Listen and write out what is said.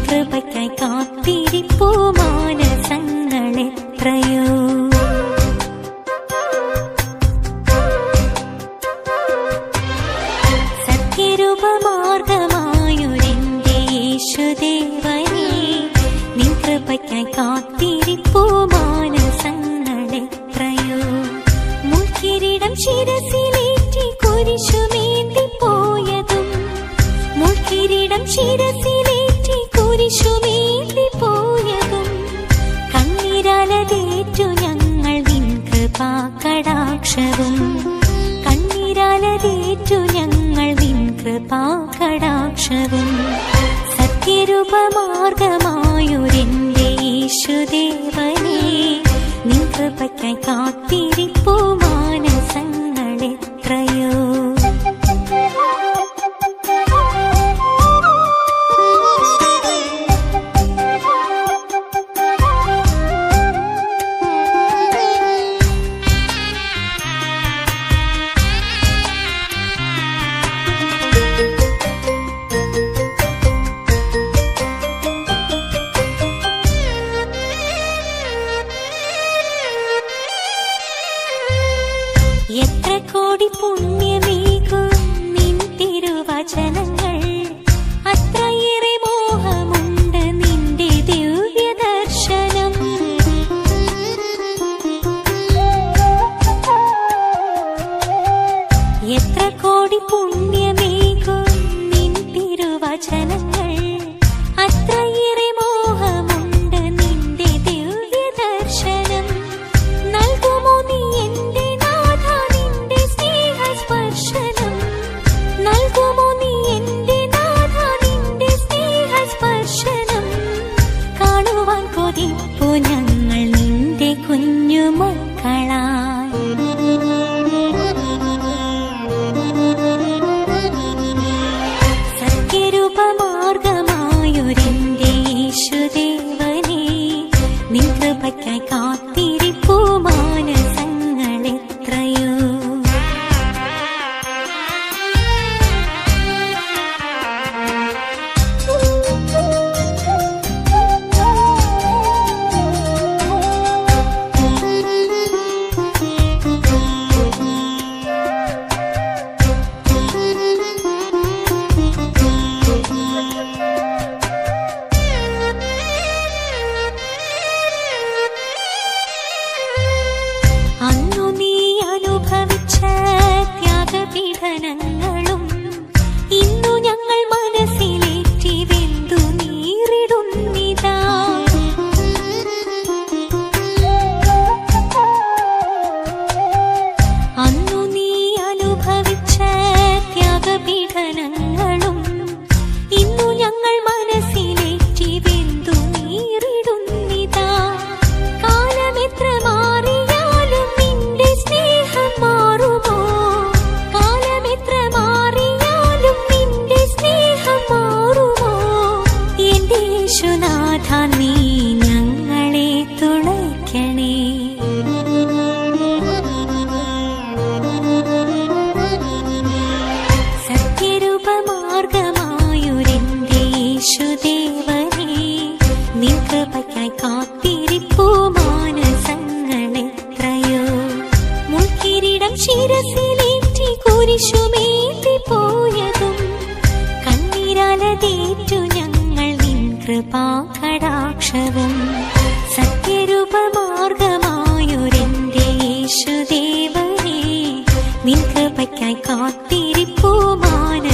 കൃപയ്ക്കായി കാത്തിരിപ്പൂ മാനസങ്ങളെത്രയോ. സത്യരൂപമാർഗമായൊരെന്റെ യേശുദേവനേ, നിൻ കൃപയ്ക്കായി കാത്തിരിപ്പൂ മാനസങ്ങളെത്രയോ. മുൾക്കിരീടം ശിരസിലേറ്റി കുരിശുമേന്തിപ്പോയതും, മുൾക്കിരീടം ശിരസിലേറ്റി കുരിശുമേന്തിപ്പോയതും, കണ്ണീരാലതേറ്റു ഞങ്ങൾ നിൻ കൃപാകടാക്ഷവും, കണ്ണീരാലതേറ്റു ഞങ്ങൾ നിൻ കൃപാകടാക്ഷവും. സത്യരൂപമാർഗമായൊരെന്റെ യേശുദേവനേ, നിൻ കൃപയ്ക്കായി കാത്തിരിപ്പൂ മാനസങ്ങളെത്രയോ. എത്ര കോടി പുണ്യമേകും നിൻ തിരുവചനങ്ങൾ, അത്രയേറെ മോഹമുണ്ട് നിന്റെ ദിവ്യദർശനം. എത്ര കോടി പുണ്യമേകും നിൻ തിരുവചനങ്ങൾ, അത്രയേറെ മോഹമുണ്ട് നിന്റെ ദിവ്യദർശനം. നൽകുമോ നീ എന്റെ നൽകുമോ നീ എന്റെ നാഥ നിന്റെ സ്നേഹസ്പർശനം. കാണുവാൻ കൊതിപ്പു ഞങ്ങൾ നിന്റെ കുഞ്ഞുമക്കളായി. സത്യരൂപമാർഗമായൊരെന്റെ യേശുദേവനേ, നിൻ കൃപയ്ക്കായി കാത്തിരിപ്പൂ മാനസങ്ങളെത്രയോ. അന്നു നീ അനുഭവിച്ച ത്യാഗപീഡനങ്ങളും ഇന്നു ഞങ്ങൾ മനസ്സിലേറ്റി വെന്തു നീറിടുന്നിതാ. അന്നു നീ അനുഭവിച്ച ത്യാഗപീഡനങ്ങളും ഇന്നു ഞങ്ങൾ മനസ്സിലേറ്റി വെന്തു നീറിടുന്നിതാ. കാലമെത്ര മാറിയാലും നിന്റെ സ്നേഹം മാറുമോ, കാലമെത്ര മാറിയാലും നിന്റെ സ്നേഹം മാറുമോ. എന്റെ യേശുനാഥ നീ ഞങ്ങളെ തുണയ്ക്കണേ. സത്യരൂപമാർഗമായൊരെന്റെ യേശുദേവനേ, നിൻ കൃപയ്ക്കായി കാത്തിരിപ്പൂ മാനസങ്ങളെത്രയോ. മുൾക്കിരീടം ശിരസിലേറ്റി കുരിശുമേന്തിപ്പോയതും, കണ്ണീരാലതേറ്റു ഞങ്ങൾ നിൻ കൃപാകടാക്ഷവും. സത്യരൂപമാർഗമായൊരെന്റെ യേശുദേവനേ, നിൻ കൃപയ്ക്കായി കാത്തിരിപ്പൂ മാന